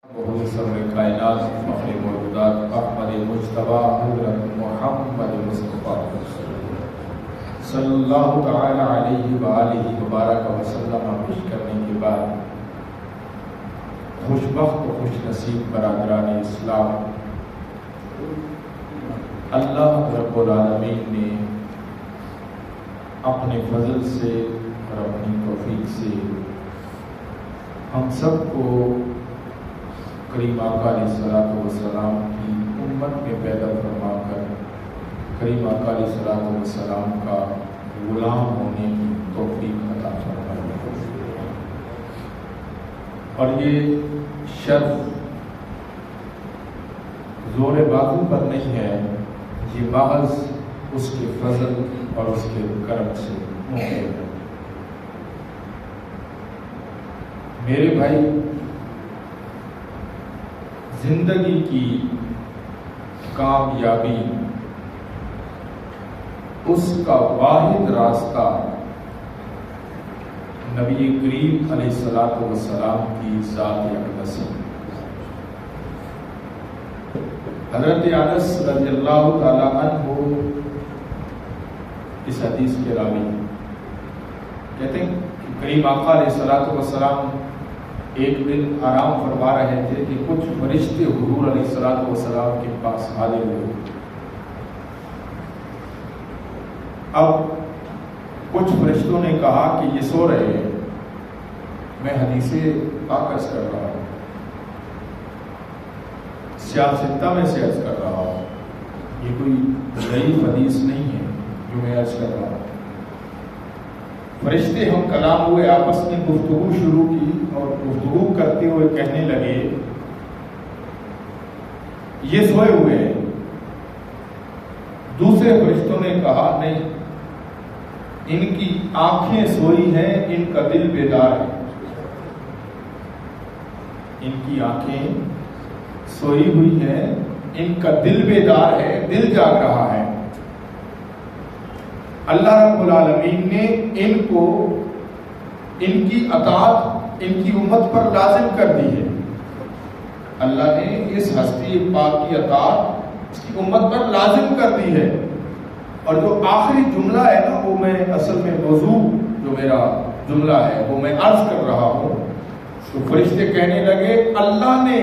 سر کائنات فخر موجودات احمد مجتبی حضرت محمد مصطفیٰ صلی اللہ تعالی علیہ وآلہ وبارک وسلم پیش کرنے کے بعد خوشبخت و خوش نصیب برادران اسلام، اللہ رب العالمین نے اپنے فضل سے اور اپنی توفیق سے ہم سب کو کریم آقا علیہ الصلوۃ والسلام کی امت میں پیدا فرما کر کریم آقا علیہ الصلوۃ والسلام کا غلام ہونے کی توفیق عطا فرمائی، اور یہ شرف زور بازو پر نہیں ہے، یہ محض اس کے فضل اور اس کے کرم سے ممکن ہے۔ میرے بھائی، زندگی کی کامیابی اس کا واحد راستہ نبی کریم علیہ الصلوۃ والسلام کی ذات اقدس ہے۔ حضرت انس رضی اللہ تعالی عنہ اس حدیث کے راوی کہتے ہیں کہ کریم آقا علیہ الصلوۃ والسلام ایک دن آرام فرما رہے تھے کہ کچھ فرشتے حضور علیہ الصلوۃ والسلام کے پاس حاضر ہوئے۔ اب کچھ فرشتوں نے کہا کہ یہ سو رہے ہیں، میں حدیثیں عرض کر رہا ہوں، سیاستہ میں سے عرض کر رہا ہوں، یہ کوئی ضعیف حدیث نہیں ہے جو میں عرض کر رہا ہوں۔ فرشتے ہم کلام ہوئے، آپس میں گفتگو شروع کی اور گفتگو کرتے ہوئے کہنے لگے یہ سوئے ہوئے ہیں۔ دوسرے فرشتوں نے کہا نہیں، ان کی آنکھیں سوئی ہیں، ان کا دل بیدار ہے۔ ان کی آنکھیں سوئی ہوئی ہیں، ان کا دل بیدار ہے، دل جاگ رہا ہے۔ اللہ رب العالمین نے ان کو ان کی اطاعت ان کی امت پر لازم کر دی ہے۔ اللہ نے اس ہستی پاک کی اطاعت اس کی امت پر لازم کر دی ہے۔ اور جو آخری جملہ ہے نا، وہ میں اصل میں موضوع جو میرا جملہ ہے وہ میں عرض کر رہا ہوں۔ تو فرشتے کہنے لگے اللہ نے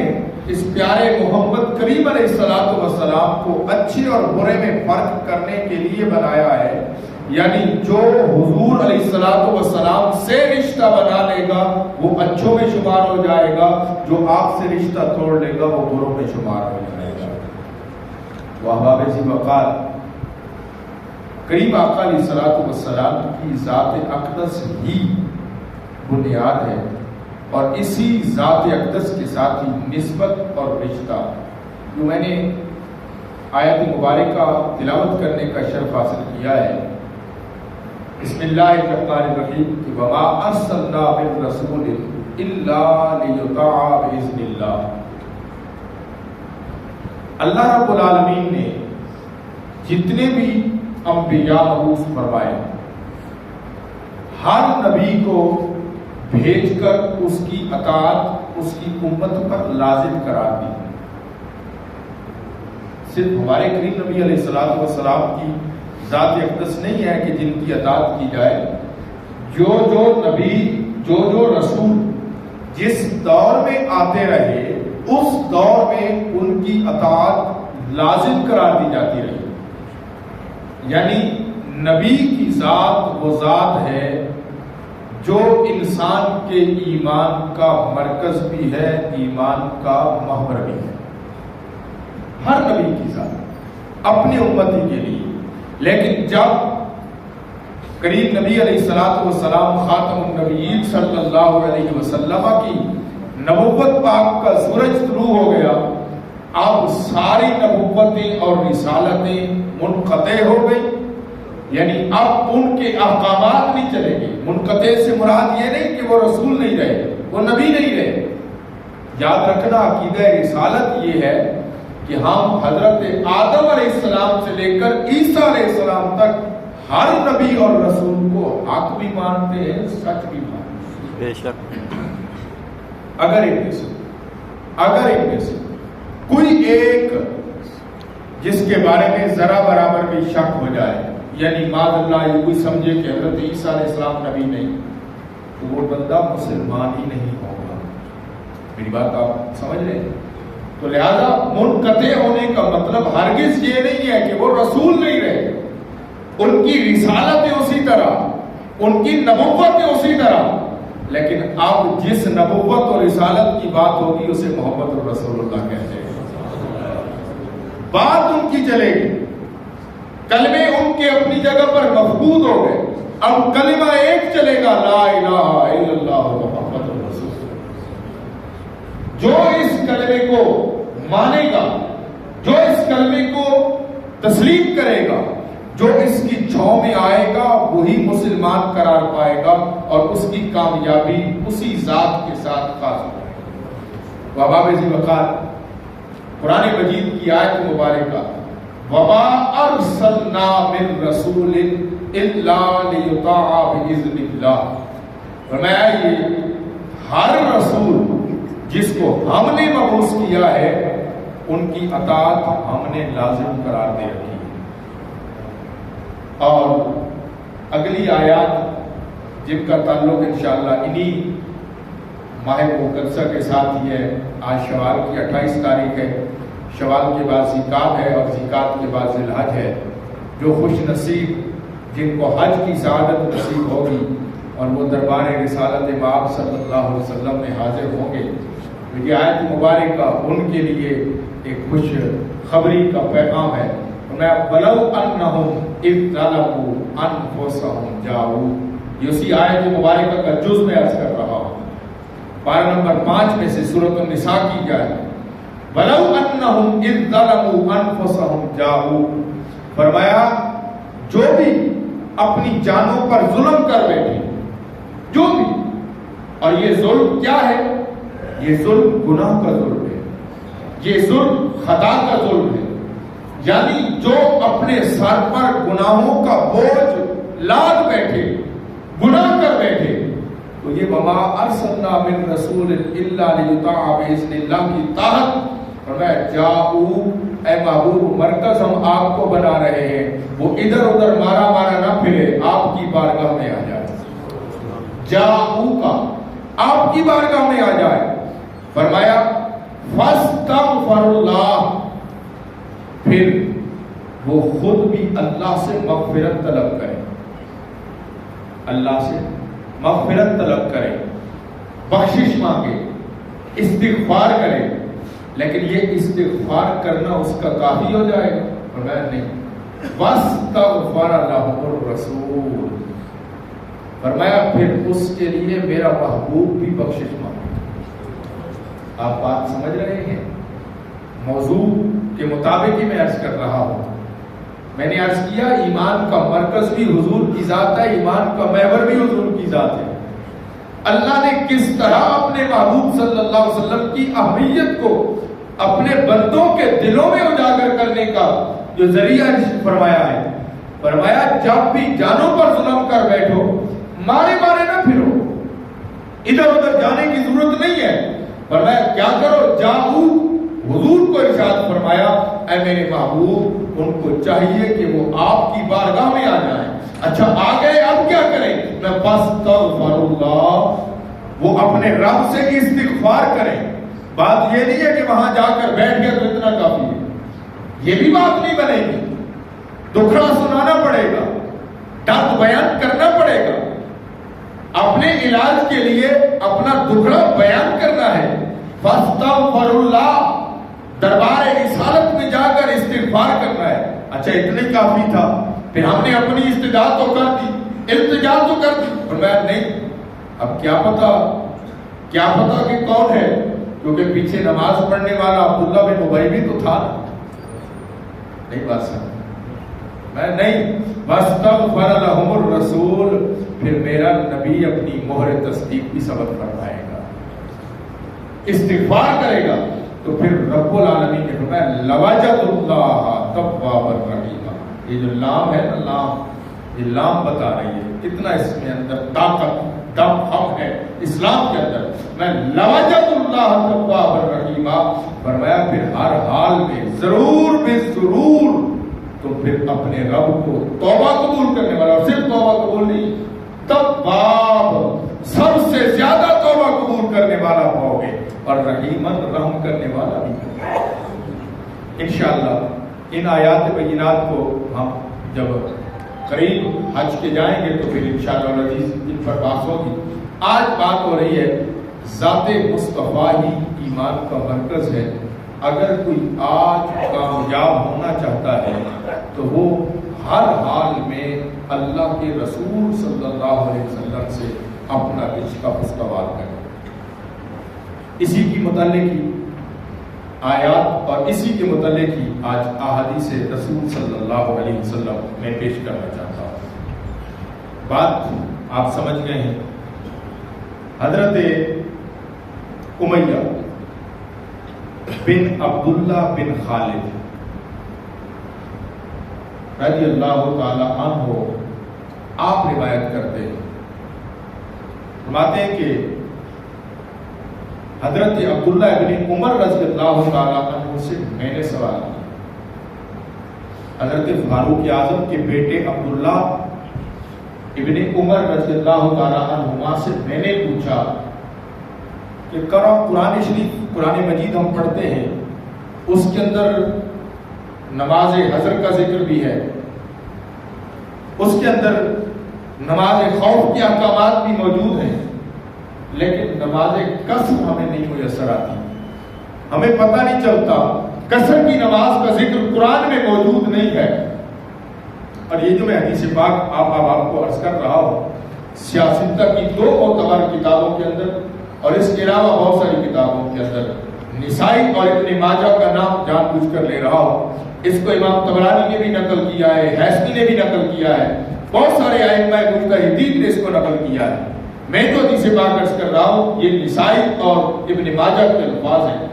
اس پیارے محمد کریم علیہ الصلوۃ والسلام کو اچھے اور برے میں فرق کرنے کے لیے بنایا ہے، یعنی جو حضور علیہ الصلوۃ والسلام سے رشتہ بنا لے گا وہ اچھوں میں شمار ہو جائے گا، جو آپ سے رشتہ توڑ لے گا وہ بروں میں شمار ہو جائے گا۔ وہ احباب ذی وقار، کریم آقا علیہ الصلوۃ والسلام کی ذات اقدس ہی بنیاد ہے، اور اسی ذات اقدس کے ساتھ ہی نسبت اور رشتہ۔ جو میں نے آیت مبارکہ تلاوت کرنے کا شرف حاصل کیا ہے، بسم اللہ الرحمن الرحیم، کہ وما ارسلنا من رسول الا لیطاع باذن اللہ۔ اللہ رب العالمین نے جتنے بھی انبیاء مبعوث فرمائے، ہر نبی کو بھیج کر اس کی اطاعت اس کی امت پر لازم قرار دی۔ صرف ہمارے کریم نبی علیہ الصلوۃ والسلام کی ذات اقدس نہیں ہے کہ جن کی اطاعت کی جائے، جو نبی جو رسول جس دور میں آتے رہے اس دور میں ان کی اطاعت لازم قرار دی جاتی رہی۔ یعنی نبی کی ذات وہ ذات ہے جو انسان کے ایمان کا مرکز بھی ہے، ایمان کا محور بھی ہے، ہر نبی کی ذات اپنی امتی کے لیے۔ لیکن جب کریم نبی علیہ الصلوۃ والسلام خاتم النبیین صلی اللہ علیہ وسلم کی نبوت پاک کا سورج طلوع ہو گیا، اب ساری نبوتیں اور رسالتیں منقطع ہو گئی، یعنی اب ان کے احکامات نہیں چلیں گے۔ منقطع سے مراد یہ نہیں کہ وہ رسول نہیں رہے، وہ نبی نہیں رہے۔ یاد رکھنا عقیدہ رسالت یہ ہے کہ ہم حضرت آدم علیہ السلام سے لے کر عیسیٰ علیہ السلام تک ہر نبی اور رسول کو حق بھی مانتے ہیں، سچ بھی مانتے ہیں۔ بے شک۔ اگر ایک اگر ان میں سے کوئی ایک جس کے بارے میں ذرا برابر بھی شک ہو جائے، یعنی معاذ اللہ یہ کوئی سمجھے کہ حضرت عیسیٰ علیہ السلام نبی نہیں، تو وہ بندہ مسلمان ہی نہیں ہوگا۔ میری بات آپ سمجھ رہے ہیں؟ تو لہذا منقطع ہونے کا مطلب ہرگز یہ نہیں ہے کہ وہ رسول نہیں رہے، ان کی رسالت اسی طرح، ان کی نبوت اسی طرح، لیکن اب جس نبوت اور رسالت کی بات ہوگی اسے محمد الرسول اللہ کہتے ہیں۔ بات ان کی چلے گی، کلمے ان کے اپنی جگہ پر مفقود ہو گئے، اب کلمہ ایک چلے گا، لا الہ الا اللہ محمد الرسول اللہ۔ جو اس کلمے کو مانے گا، جو اس کلمے کو تسلیم کرے گا، جو اس کی چھاؤں میں آئے گا، وہی مسلمان قرار پائے گا اور اس کی کامیابی اسی ذات کے ساتھ خاص ہوگی۔ وباب ذی وقار قرآن مجید کی آیت مبارکہ، وَمَا أَرْسَلْنَا مِن رَسُولٍ إِلَّا لِيُطَاعَ بِإِذْنِ اللَّهِ۔ فرمایا یہ ہر رسول جس کو ہم نے مبعوث کیا ہے ان کی اطاعت ہم نے لازم قرار دے رکھی ہے۔ اور اگلی آیات جن کا تعلق انشاءاللہ انہی ماہ مقدسہ کے ساتھ ہی ہے، آج شوال کی 28 تاریخ ہے، شوال کے بعد ذیقات ہے اور ذیقات کے بعد ذی الحج ہے۔ جو خوش نصیب جن کو حج کی سعادت نصیب ہوگی اور وہ دربار رسالت مآب صلی اللہ علیہ وسلم میں حاضر ہوں گے، یہ آیت مبارکہ ان کے لیے ایک خوش خبری کا پیغام ہے۔ میں وَلَوْ أَنَّهُمْ إِذْ ظَلَمُوا أَنفُسَهُمْ جَاءُوا، یہ اسی آیت مبارکہ کا جز میں عرض کر رہا ہوں، پارہ نمبر 5 میں سے سورۃ النساء کی جائے، وَلَوْ أَنَّهُمْ إِذْ ظَلَمُوا أَنفُسَهُمْ جَاءُوا، فرمایا جو بھی اپنی جانوں پر ظلم کر بیٹھے، جو بھی، اور یہ ظلم کیا ہے؟ یہ ظلم گناہ کا ظلم ہے، یہ ظلم خطا کا ظلم ہے، یعنی جو اپنے سر پر گناہوں کا بوجھ لاد بیٹھے، گناہ کر بیٹھے، تو یہ وَمَا أَرْسَلْنَا مِن رَسُولٍ إِلَّا لِيُطَاعَ بِإِذْنِ اللَّهِ کی طاعت، اور میں جاؤ اے محبوب مرکز ہم آپ کو بنا رہے ہیں، وہ ادھر ادھر مارا مارا نہ پھرے، آپ کی بارگاہ میں آ جائے، جاؤ کا آپ کی بارگاہ میں آ جائے۔ فرمایا فَاسْتَغْفَرُ اللَّهِ، پھر وہ خود بھی اللہ سے مغفرت طلب کرے، اللہ سے مغفرت طلب کرے، بخشش مانگے، استغفار کرے، لیکن یہ استغفار کرنا اس کا کافی ہو جائے گا؟ فرمایا نہیں، وَاسْتَغْفَرَ لَهُمُ الرَّسُولُ، فرمایا پھر اس کے لیے میرا محبوب بھی بخشش مانگے۔ آپ بات سمجھ رہے ہیں؟ موضوع کے مطابق ہی میں عرض کر رہا ہوں۔ میں نے عرض کیا ایمان کا مرکز بھی حضور کی ذات ہے، ایمان کا محور بھی حضور کی ذات ہے۔ اللہ نے کس طرح اپنے محبوب صلی اللہ علیہ وسلم کی اہمیت کو اپنے بندوں کے دلوں میں اجاگر کرنے کا جو ذریعہ فرمایا ہے، فرمایا جب بھی جانوں پر ظلم کر بیٹھو، مارے مارے نہ پھرو، ادھر ادھر جانے کی ضرورت نہیں ہے۔ فرمایا کیا کرو، جاؤ، حضور کو ارشاد فرمایا اے میرے محبوب ان کو چاہیے کہ وہ آپ کی بارگاہ میں آ جائیں۔ اچھا آ گئے، اب کیا کریں؟ میں فاستغفر اللہ، وہ اپنے رب سے استغفار کریں۔ بات یہ نہیں ہے کہ وہاں جا کر بیٹھ گیا تو اتنا کافی ہے، یہ بھی بات نہیں بنے گی، دکھڑا سنانا پڑے گا، درد بیان کرنا پڑے گا، اپنے علاج کے لیے اپنا دکھڑا بیان کرنا ہے۔ فاستغفر اللہ، دربار رسالت میں جا کر استغفار کرنا ہے۔ اچھا اتنے کافی تھا، پھر ہم نے اپنی استدعا تو کر دی، التجا تو کر دی، فرمایا نہیں، اب کیا پتا کہ کون ہے، کیونکہ پیچھے نماز پڑھنے والا عبداللہ بن ابی بھی تو تھا، نہیں بات سمجھ میں نہیں، واستغفر لهم الرسول، پھر میرا نبی اپنی مہر تصدیق بھی ثبت فرمائے گا، استغفار کرے گا، تو پھر رب العالمین نے فرمایا لوجد اللہ توابا رحیما۔ یہ جو لام ہے نا، لام، یہ لام بتا رہی ہے کتنا اس میں اندر طاقت دم ہم ہے اسلام کے اندر، میں لوجد اللہ توابا رحیما، فرمایا پھر ہر حال میں ضرور بے ضرور تو پھر اپنے رب کو توبہ قبول کرنے والا، صرف توبہ قبول نہیں، تواب سب سے زیادہ توبہ قبول کرنے والا پاؤ گے، اور رحیمن رحم کرنے والا بھی۔ انشاءاللہ ان آیات بینات کو ہم جب قریب حج کے جائیں گے تو پھر انشاءاللہ العزیز ان پر بات ہوگی۔ آج بات ہو رہی ہے ذات مصطفیٰ ہی ایمان کا مرکز ہے۔ اگر کوئی آج کامیاب ہونا چاہتا ہے تو وہ ہر حال میں اللہ کے رسول صلی اللہ علیہ وسلم سے اپنا رشتہ استوار کرے۔ اسی کی متعلق ہی آیات اور اسی کے متعلق ہی آج احادیث رسول صلی اللہ علیہ وسلم میں پیش کرنا چاہتا ہوں۔ بات آپ سمجھ گئے ہیں۔ حضرت امیہ بن عبداللہ بن خالد رضی اللہ تعالی عنہ آپ روایت کرتے ہیں، فرماتے ہیں کہ حضرت عبداللہ ابن عمر رضی اللہ تعالی عنہ سے میں نے سوال کیا، حضرت فاروق اعظم کے بیٹے عبداللہ ابن عمر رضی اللہ تعالی عنہما سے میں نے پوچھا کہ قرآن شریف قرآن مجید ہم پڑھتے ہیں، اس کے اندر نماز حضر کا ذکر بھی ہے، اس کے اندر نماز خوف کے احکامات بھی موجود ہیں، لیکن نماز قصر ہمیں نہیں میسر آتی، ہمیں پتہ نہیں چلتا، قصر کی نماز کا ذکر قرآن میں موجود نہیں ہے۔ اور یہ جو میں حدیث پاک آپ کو عرض کر رہا ہوں، سیاستہ کی 2 معتبر کتابوں کے اندر اور اس کے علاوہ بہت ساری کتابوں کے اندر، نسائی اور ابن ماجہ کا نام جان بوجھ کر لے رہا ہوں، اس کو امام طبرانی نے بھی نقل کیا ہے، حیثمی نے بھی نقل کیا ہے، بہت سارے ائمہ مجتہدین نے اس کو نقل کیا ہے۔ میں تو حدیث پاک عرض کر رہا ہوں، یہ نسائی اور ابن ماجہ کے الفاظ ہیں۔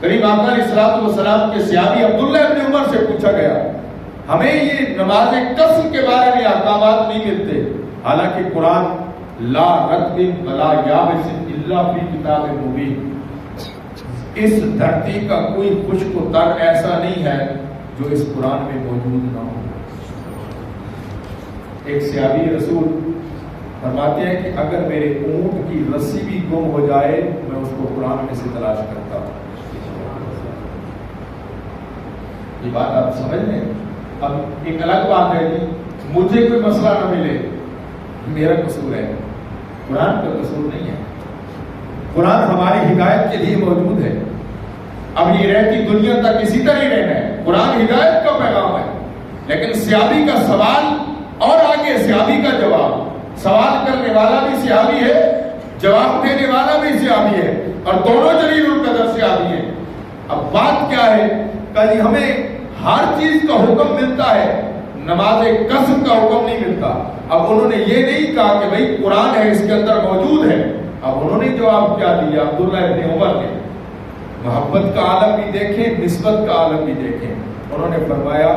کریم آقا علیہ الصلوۃ والسلام کے صحابی عبداللہ ابن عمر سے پوچھا گیا، ہمیں یہ نماز قصر کے بارے میں احکامات نہیں ملتے، حالانکہ قرآن لا رتب ولا یابس الا فی کتاب مبین، اس دھرتی کا کوئی خشک و تر ایسا نہیں ہے جو اس قرآن میں موجود نہ ہو۔ ایک صحابی رسول فرماتے ہیں کہ اگر میرے اونٹ کی رسی بھی گم ہو جائے میں اس کو قرآن میں سے تلاش کرتا ہوں۔ یہ بات آپ سمجھ لیں۔ اب ایک الگ بات ہے کہ مجھے کوئی مسئلہ نہ ملے، میرا قصور ہے، قرآن کا قصور نہیں ہے۔ قرآن ہماری ہدایت کے لیے موجود ہے۔ اب یہ رہتی دنیا تک اسی طرح ہی رہنا ہے، قرآن ہدایت کا پیغام ہے، لیکن صحابی کا سوال اور آگے صحابی کا جواب، سوال کرنے والا بھی صحابی ہے، جواب دینے والا بھی صحابی ہے، اور دونوں جلیل القدر صحابی ہیں۔ اب بات کیا ہے کہ ہمیں ہر چیز کا حکم ملتا ہے، نماز قصر کا حکم نہیں ملتا۔ اب انہوں نے یہ نہیں کہا کہ بھئی قرآن ہے اس کے اندر موجود ہے، اب انہوں نے جواب کیا دیا عبداللہ ابن عمر نے، محبت کا عالم بھی دیکھیں، نسبت کا عالم بھی دیکھیں۔ انہوں نے فرمایا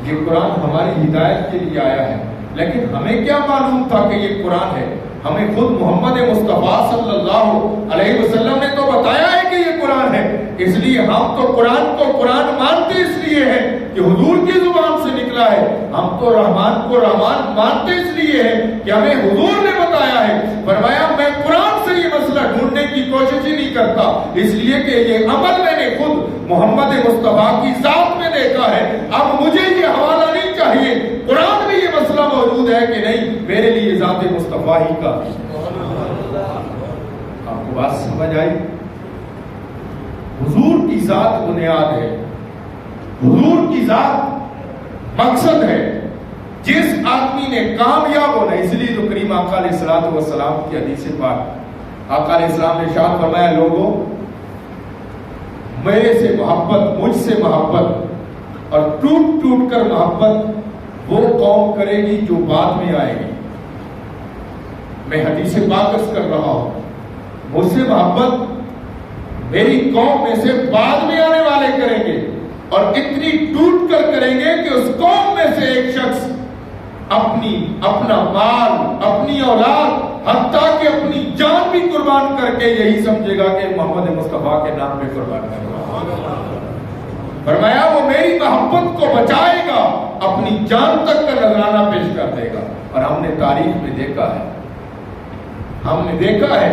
یہ قرآن ہماری ہدایت کے لیے آیا ہے، لیکن ہمیں کیا معلوم تھا کہ یہ قرآن ہے؟ ہمیں خود محمد مصطفیٰ صلی اللہ علیہ وسلم نے تو بتایا ہے کہ یہ قرآن ہے، اس لیے ہم تو قرآن کو قرآن مانتے اس لیے ہیں کہ حضور کی زبان سے نکلا ہے، ہم تو رحمان کو رحمان مانتے اس لیے ہیں کہ ہمیں حضور نے بتایا ہے۔ فرمایا میں قرآن سے یہ مسئلہ ڈھونڈنے کی کوشش ہی نہیں کرتا، اس لیے کہ یہ عمل میں نے خود محمد مصطفیٰ کی ذات میں دیکھا ہے، اب مجھے یہ حوالہ نہیں چاہیے قرآن میں یہ مسئلہ موجود ہے کہ نہیں، میرے لیے ذات مصطفیٰ ہی کا۔ آپ کو بات سمجھ آئی؟ حضور کی ذات بنیاد ہے، حضور کی ذات مقصد ہے۔ جس آدمی نے کامیاب ہونا، اس لیے تو کریم آقا علیہ الصلوۃ والسلام کی حدیث پاک آقا علیہ السلام نے ارشاد فرمایا، لوگوں میرے سے محبت، مجھ سے محبت اور ٹوٹ ٹوٹ کر محبت وہ قوم کرے گی جو بعد میں آئے گی۔ میں حدیث پاک کر رہا ہوں، مجھ سے محبت میری قوم میں سے بعد میں آنے والے کریں گے، اور اتنی ٹوٹ کر کریں گے کہ اس قوم میں سے ایک شخص اپنا مال، اپنی اولاد حتیٰ کہ اپنی جان بھی قربان کر کے یہی سمجھے گا کہ محمد مصطفیٰ کے نام پہ قربان کرے گا۔ فرمایا وہ میری محبت کو بچائے گا، اپنی جان تک کا نذرانہ پیش کر دے گا۔ اور ہم نے تاریخ میں دیکھا ہے، ہم نے دیکھا ہے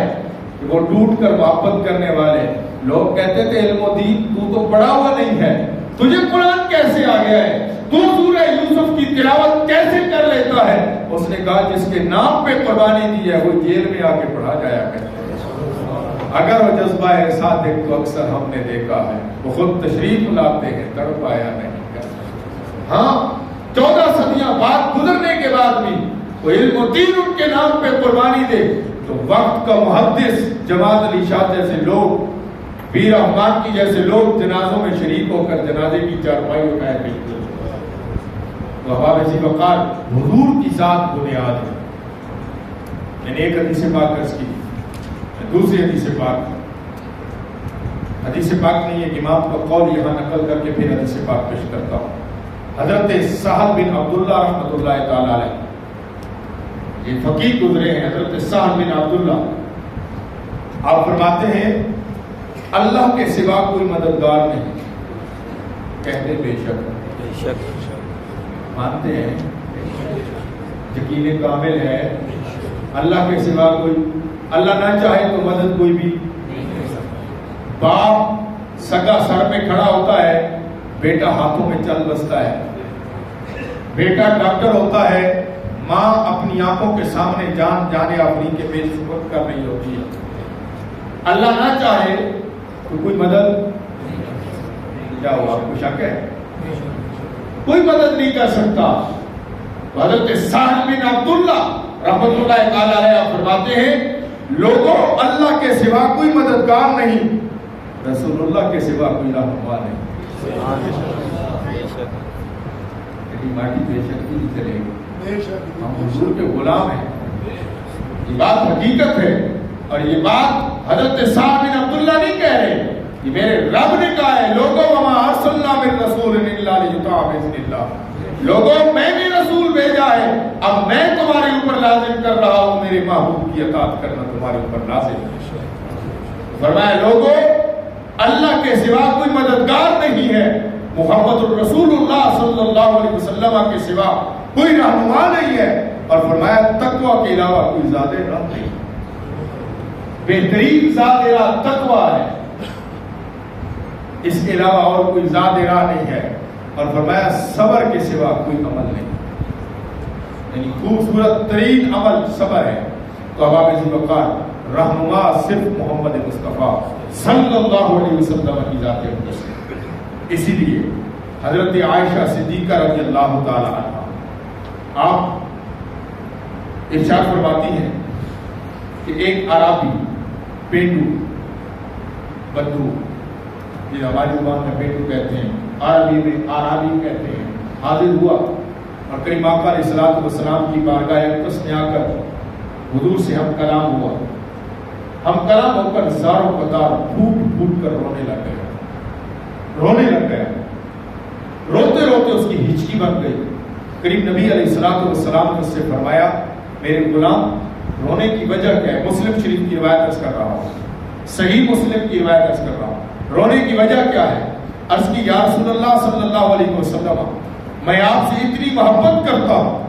کہ وہ ٹوٹ کر محبت کرنے والے لوگ کہتے تھے علم و دین تو پڑھا ہوا نہیں ہے، تجھے قرآن کیسے آ گیا ہے، تو سورہ یوسف کی تلاوت کیسے کر لیتا ہے؟ اس نے کہا جس کے نام پہ قربانی دی ہے وہ جیل میں آ کے پڑھا جایا کرتا ہے۔ اگر وہ جذبہ ارشاد دیکھ تو اکثر ہم نے دیکھا ہے وہ خود تشریف لاتے ہیں، تڑپ آیا نہیں کرتا۔ ہاں 14 صدیاں بعد گزرنے کے بعد بھی وہ علم و دین ان کے نام پہ قربانی دے تو وقت کا محدث جماعت علی شاہ جیسے لوگ، پیر رحمان کی جیسے لوگ جنازوں میں شریک ہو کر جنازے کی چارپائی اٹھائے بیٹھتے تو احباب ذی وقار حضور کی ذات بنیاد ہے۔ میں نے ایک حدیث پاک عرض کی، دوسری حدیث پاک نہیں ہے کہ امام کا قول یہاں نقل کر کے پھر حدیث پاک پیش کرتا ہوں۔ حضرت سہل بن عبداللہ رحمۃ اللہ تعالی علیہ، یہ فقیہ گزرے ہیں، حضرت سہل بن عبداللہ، آپ فرماتے ہیں اللہ کے سوا کوئی مددگار نہیں، کہتے بے شک، مانتے ہیں، یقین کامل ہے اللہ کے سوا کوئی، اللہ نہ چاہے تو مدد کوئی بھی۔ باپ سگا سر پہ کھڑا ہوتا ہے، بیٹا ہاتھوں میں چل بستا ہے، بیٹا ڈاکٹر ہوتا ہے، ماں اپنی آنکھوں کے سامنے جان جانے اپنی کے پیش سپرد کر رہی ہوتی ہے۔ اللہ نہ چاہے تو کوئی مدد، کیا ہوا آپ کو شک ہے؟ کوئی مدد نہیں کر سکتا۔ حضرت سہل بن عبداللہ رحمۃ اللہ تعالی علیہ فرماتے ہیں لوگوں اللہ کے سوا کوئی مددگار نہیں، رسول اللہ کے سوا کوئی رہنما نہیں۔ ماٹی بے شک نہیں چلے گی، ہم حضور کے غلام ہیں، یہ بات حقیقت ہے۔ اور یہ بات حضرت سعد بن عبداللہ نہیں کہہ رہے، یہ میرے رب نے کہا ہے لوگوں وما ارسلنا من رسول الا لیطاع باذن اللہ، لوگوں میں بھی رسول بھیجا ہے، اب میں تمہارے اوپر لازم کر رہا ہوں میرے محبوب کی اطاعت کرنا تمہارے اوپر لازم ہے۔ فرمایا لوگوں اللہ کے سوا کوئی مددگار نہیں ہے، محمد الرسول اللہ صلی اللہ علیہ وسلم کے سوا کوئی رہنما نہیں ہے، اور فرمایا تقوی کے علاوہ کوئی ذات راہ نہیں، بہترین ذات راہ تقوی ہے، اس کے علاوہ اور کوئی ذات راہ نہیں ہے، اور فرمایا صبر کے سوا کوئی عمل نہیں، یعنی خوبصورت ترین عمل صبر ہے۔ تو احباب ذی وقار رہنما صرف محمد مصطفیٰ صلی اللہ علیہ وسلم کی ذات اقدس ہے۔ اسی لیے حضرت عائشہ صدیقہ رضی اللہ تعالی عنہ آپ ارشاد فرماتی ہیں کہ ایک عربی پینڈو بدو، یہ ہماری زبان میں پینڈو کہتے ہیں، عربی میں عربی کہتے ہیں، حاضر ہوا اور کریم آقا علیہ الصلوۃ والسلام کی بارگاہ اقدس میں آ کر حضور سے ہم کلام ہوا، ہم کلام ہو کر زاروں قطار پھوٹ پھوٹ کر رونے لگ گئے، روتے روتے اس کی ہچکی بن گئی۔ قریب نبی علیہ الصلوۃ والسلام نے اس سے فرمایا میرے غلام رونے کی وجہ کیا ہے؟ مسلم شریف کی روایت عرض کر رہا ہوں، صحیح مسلم کی روایت عرض کر رہا ہوں، رونے کی وجہ کیا ہے؟ عرض کی یا رسول اللہ صلی اللہ علیہ وسلم میں آپ سے اتنی محبت کرتا ہوں،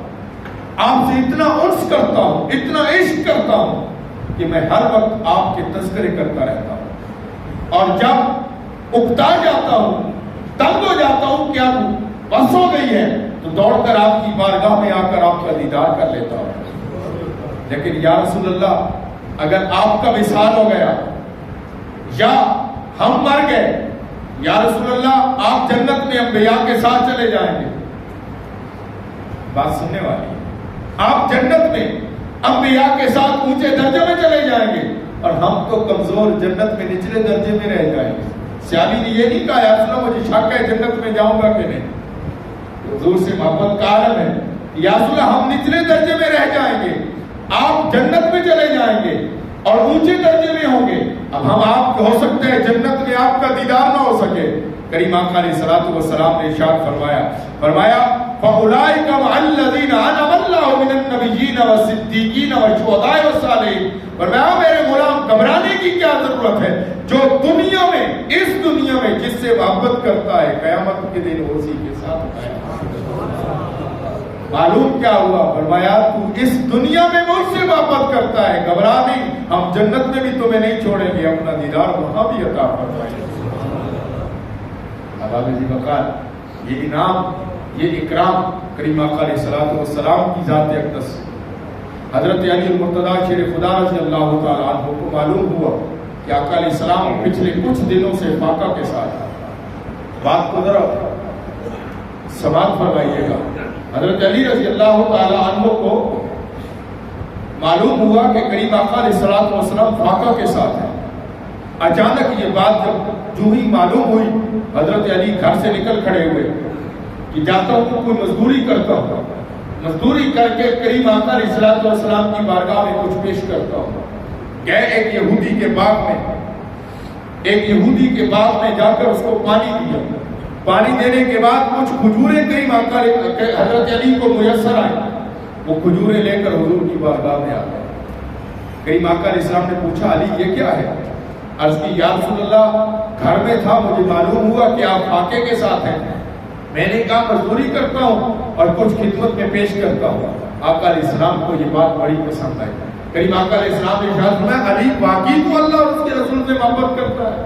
آپ سے اتنا انس کرتا ہوں، اتنا عشق کرتا ہوں کہ میں ہر وقت آپ کے تذکرے کرتا رہتا ہوں، اور جب اکتا جاتا ہوں، تنگ ہو جاتا ہوں، کیا بس ہو گئی ہے تو دوڑ کر آپ کی بارگاہ میں آ کر آپ کا دیدار کر لیتا ہوں۔ لیکن یا رسول اللہ اگر آپ کا وصال ہو گیا یا ہم مر گئے، یا رسول اللہ آپ جنت میں انبیاء کے ساتھ چلے جائیں گے، بات سننے والی ہے، آپ جنت میں انبیاء کے ساتھ اونچے درجے میں چلے جائیں گے، اور ہم تو کمزور جنت میں نچلے درجے میں رہ جائیں گے۔ سیابی نے یہ نہیں کہا یا رسول اللہ مجھے شک ہے جنت میں جاؤں گا کہ نہیں، حضور سے محبت کا عالم ہے، یا رسول اللہ ہم نچلے درجے میں رہ جائیں گے، آپ جنت میں چلے جائیں گے، اور اونچے درجے میں ہوں گے. اب ہم آپ ہو سکتے ہیں جنت میں آپ کا دیدار نہ ہو سکے. کریم آقا علیہ الصلوۃ والسلام نے ارشاد فرمایا فَأُولَٰئِكَ مَعَ الَّذِينَ أَنْعَمَ اللَّهُ مِنَ النَّبِيِّينَ وَالصِّدِّيقِينَ وَالشُّهَدَاءِ وَالصَّالِحِينَ. فرمایا میرے غلام گھبرانے کی کیا ضرورت ہے؟ جو دنیا میں اس دنیا میں جس سے محبت کرتا ہے قیامت کے دن اسی کے ساتھ ہوتا ہے. معلوم کیا ہوا؟ فرمایا تو اس دنیا میں مجھ سے محبت کرتا ہے، گھبرا نہیں، ہم جنت میں بھی تمہیں نہیں چھوڑیں گے، اپنا دیدار وہاں بھی عطا فرمائیں گے. احباب ذی وقار، یہ انعام، یہ اکرام کریم آقا علیہ الصلوۃ والسلام کی ذات اقدس حضرت علی المرتضیٰ شیر خدا رضی اللہ تعالیٰ عنہ کو معلوم ہوا کہ آقا علیہ السلام پچھلے کچھ دنوں سے فاقہ کے ساتھ. بات کو ذرا سماعت فرمائیے گا. حضرت علی رضی اللہ تعالیٰ عنہ کو معلوم ہوا کہ کریم آقا علیہ الصلوۃ والسلام فاقہ کے ساتھ ہیں. اچانک یہ بات جب جو ہی معلوم ہوئی، حضرت علی گھر سے نکل کھڑے ہوئے کہ جاتا ہوں تو کوئی مزدوری کرتا ہوں، مزدوری کر کے کریم آقا علیہ الصلوۃ والسلام کی بارگاہ میں کچھ پیش کرتا ہوں. گئے ایک یہودی کے باغ میں جا کر اس کو پانی دیا. پانی دینے کے بعد کچھ کھجوریں کریم آقا حضرت علی کو میسر آئی. وہ کھجوریں لے کر حضور کی بارگاہ میں آ گئے. کریم آقا علیہ السلام نے پوچھا علی یہ کیا ہے؟ عرض کی یا رسول اللہ گھر میں تھا، مجھے معلوم ہوا کہ آپ فاقے کے ساتھ ہیں، میں نے کہا مزدوری کرتا ہوں اور کچھ خدمت میں پیش کرتا ہوں. آقا علیہ السلام کو یہ بات بڑی پسند آئی. کریم آقا علیہ السلام نے ارشاد فرمایا علی واقعی تو اللہ اور اس کے رسول سے محبت کرتا ہے،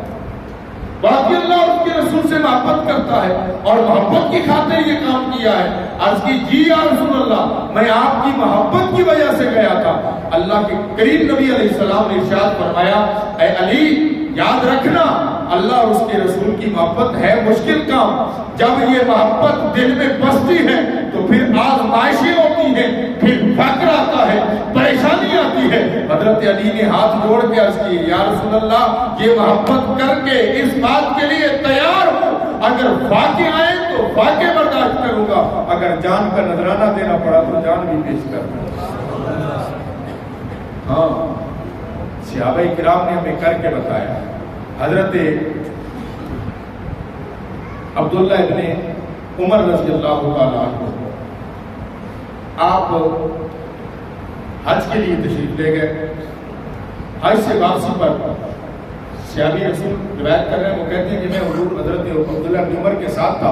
واقعی اللہ اور اس کے رسول سے محبت کرتا ہے اور محبت کی خاطر یہ کام کیا ہے. عرض کی جی یا رسول اللہ میں آپ کی محبت کی وجہ سے گیا تھا. اللہ کے کریم نبی علیہ السلام نے ارشاد فرمایا اے علی یاد رکھنا اللہ اور اس کے رسول کی محبت ہے مشکل کام. جب یہ محبت دل میں بستی ہے تو پھر آزمائشیں ہوتی ہیں، پھر فقر آتا ہے، پریشانی آتی ہے. حضرت علی نے ہاتھ جوڑ کے عرض کی یا رسول اللہ یہ محبت کر کے اس بات کے لیے تیار ہوں، اگر فاقے آئے تو فاقے برداشت کروں گا، اگر جان کا نذرانہ دینا پڑا تو جان بھی پیش کروں گا. ہاں صحابہ کرام نے ہمیں کر کے بتایا. حضرت عبداللہ ابن عمر رضی اللہ تعالیٰ عنہ آپ حج کے لیے تشریف لے گئے. حج سے واپسی پر صحابی رسول روایت کر رہے ہیں، وہ کہتے ہیں کہ میں حضور حضرت عبداللہ ابن عمر کے ساتھ تھا،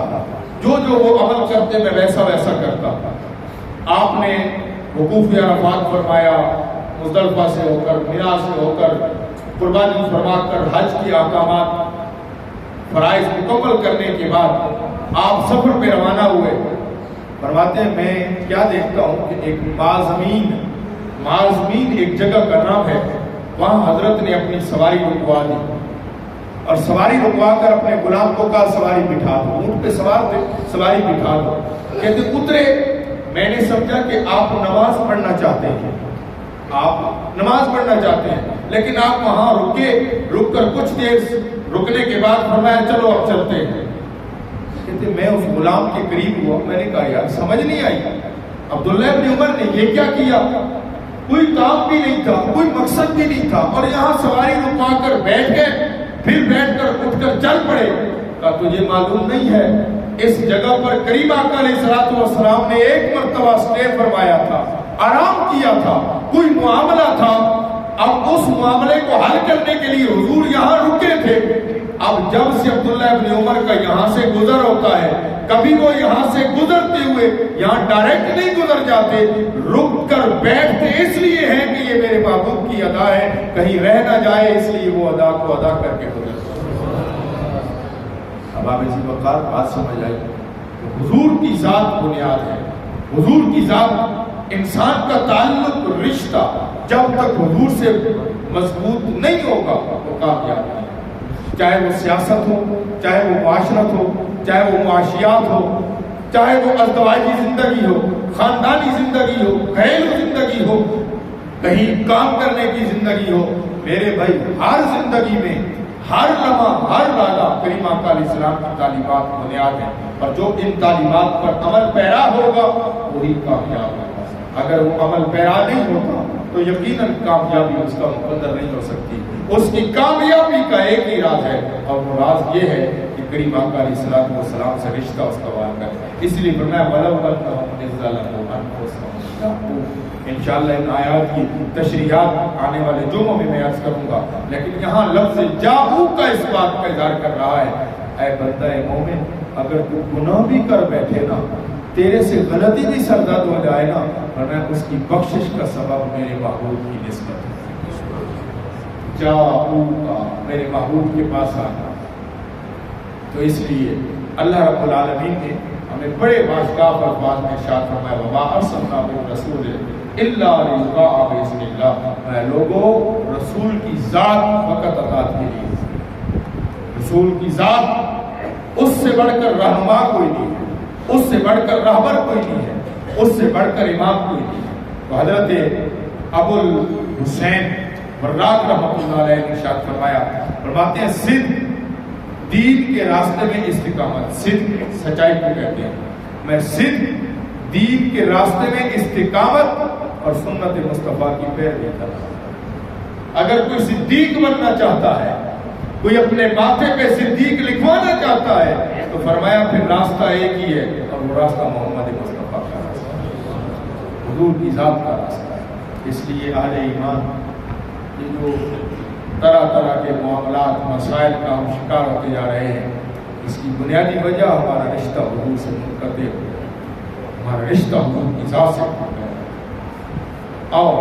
جو وہ عمل کرتے میں ویسا کرتا تھا. آپ نے وقوف عرفات فرمایا، مزدلفہ سے ہو کر مینا سے ہو کر قربانی فرما کر حج کی احکامات فرائض مکمل کرنے کے بعد آپ سفر پہ روانہ ہوئے. فرماتے ہیں میں کیا دیکھتا ہوں کہ ایک معزمین ایک جگہ کا نام ہے، وہاں حضرت نے اپنی سواری رکوا دی اور سواری رکوا کر اپنے غلام کو کہا سواری بٹھا دو، اونٹ پہ سوار تھے، سواری بٹھا دو. کہتے اترے. میں نے سمجھا کہ آپ نماز پڑھنا چاہتے ہیں، لیکن آپ وہاں رک کر کچھ دیر رکنے کے بعد فرمایا چلو اب چلتے ہیں. کہتے میں اس غلام کے قریب ہوا، میں نے کہا یار سمجھ نہیں آئی عبداللہ ابن عمر نے یہ کیا کیا؟ کوئی کام بھی نہیں تھا، کوئی مقصد بھی نہیں تھا، اور یہاں سواری رکوا کر بیٹھ گئے، پھر بیٹھ کر اٹھ کر چل پڑے. کہا تجھے معلوم نہیں ہے اس جگہ پر کریم آقا علیہ الصلوۃ والسلام نے ایک مرتبہ سٹے فرمایا تھا، آرام کیا تھا، کوئی معاملہ تھا، اب اس معاملے کو حل کرنے کے لیے حضور یہاں رکے تھے. اب جب سے عبداللہ ابن عمر کا یہاں سے گزر ہوتا ہے، کبھی وہ یہاں سے گزرتے ہوئے یہاں ڈائریکٹ نہیں گزر جاتے، رک کر بیٹھتے اس لیے ہیں کہ یہ میرے محبوب کی ادا ہے، کہیں رہ نہ جائے، اس لیے وہ ادا کو ادا کر کے گزرتے. اب آپ اسی وقت بات سمجھ آئی. حضور کی ذات بنیاد ہے، حضور کی ذات انسان کا تعلق رشتہ جب تک حضور سے مضبوط نہیں ہوگا وہ کامیاب نہیں. چاہے وہ سیاست ہو، چاہے وہ معاشرت ہو، چاہے وہ معاشیات ہو، چاہے وہ ازدواجی زندگی ہو، خاندانی زندگی ہو، گھریلو زندگی ہو، کہیں کام کرنے کی زندگی ہو. میرے بھائی ہر زندگی میں ہر لمحہ ہر لحظہ کریم آقا علیہ السلام کی تعلیمات بنیاد ہیں، اور جو ان تعلیمات پر عمل پیرا ہوگا وہی کامیاب ہوگا. اگر وہ عمل پیرا نہیں ہوتا تو یقیناً کامیابی اس کا مقدر نہیں ہو سکتی. اس کی کامیابی کا ایک ہی راز ہے، اور وہ راز یہ ہے کہ کریم آقا علیہ الصلوۃ والسلام سے رشتہ استوار کر. اس لیے فرمایا انشاءاللہ ان آیات کی تشریحات آنے والے جمعوں میں عرض کروں گا، لیکن یہاں لفظ جاؤ کا اس بات کا اظہار کر رہا ہے، اے بندہ مومن، اگر تو گناہ بھی کر بیٹھے نا، تیرے سے غلطی بھی سرزد ہو جائے نا، اور میں اس کی بخشش کا سبب میرے محبوب کی نسبت ہے. جاؤ کا میرے محبوب کے پاس آنا. تو اس لیے اللہ رب العالمین نے ہمیں بڑے باشگاف الفاظ میں ارشاد فرمایا وما ارسلنا من رسول الا لیطاع باذن اللہ. اے لوگوں، رسول کی ذات فقط اطاعت کے لیے، رسول کی ذات، اس سے بڑھ کر رہنما کوئی نہیں ہے، اس سے بڑھ کر رہبر کوئی نہیں ہے، اس سے بڑھ کر امام کوئی نہیں ہے. تو حضرت ابو الحسین وراق رحمۃ اللہ علیہ نے ارشاد فرمایا، فرماتے ہیں صدق دین کے راستے میں استقامت. صدق سچائی کو کہتے ہیں. میں صدق دین کے راستے میں استقامت اور سنت مصطفیٰ کی پیروی کرتا ہوں. اگر کوئی صدیق بننا چاہتا ہے، کوئی اپنے ماتھے پہ صدیق لکھوانا چاہتا ہے، تو فرمایا پھر راستہ ایک ہی ہے، اور وہ راستہ محمد مصطفیٰ کا راستہ ہے، حضور کی ذات کا راستہ ہے. اس لیے اہل ایمان یہ جو طرح طرح کے معاملات مسائل کا ہم شکار ہوتے جا رہے ہیں، اس کی بنیادی وجہ ہمارا رشتہ حضور سے منقطع ہو گیا، ہمارا رشتہ حضور کی ذات سے منقطع ہے. آؤ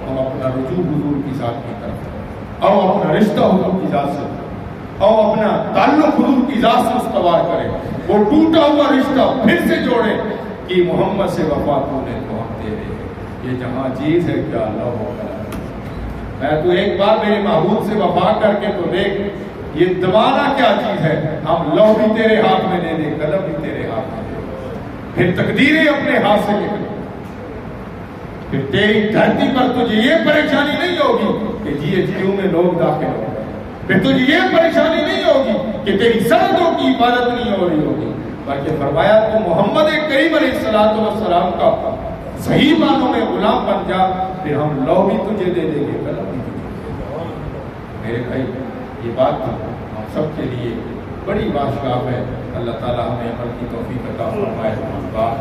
ہم اپنا رجوع حضور کی ذات کی طرف، آؤ اپنا رشتہ حضور کی ذات سے، آؤ اپنا تعلق حضور کی ذات سے استوار کریں، وہ ٹوٹا ہوا رشتہ پھر سے جوڑیں کہ محمد سے وفا تو نے تو ہم تیرے ہیں. یہ جہاں چیز ہے کیا اللہ ہو کر میں تو ایک بار میرے محبوب سے وفا کر کے تو دیکھ، یہ دبانا کیا چیز ہے. ہم لو بھی تیرے ہاتھ میں دے دے، قلم بھی تیرے ہاتھ میں دے دے، پھر تقدیریں اپنے ہاتھ سے نکلیں. پھر تیری دھرتی پر تجھے یہ پریشانی نہیں ہوگی کہ جی جیو میں لوگ داخل ہو گئے. پھر تجھے یہ پریشانی نہیں ہوگی کہ تیری سرحدوں کی حفاظت نہیں ہو رہی ہوگی، بلکہ فرمایا تو محمد کریم علیہ الصلوۃ والسلام کا صحیح معنوں میں غلام بن جا، پھر ہم لو بھی تجھے دے دیں گے، قلم بھی تجھے دے دیں گے. میرے بھائی، یہ بات ہم سب کے لیے بڑی باشگاف ہے. اللہ تعالیٰ ہمیں عمل کی توفیق عطا فرمائے. بات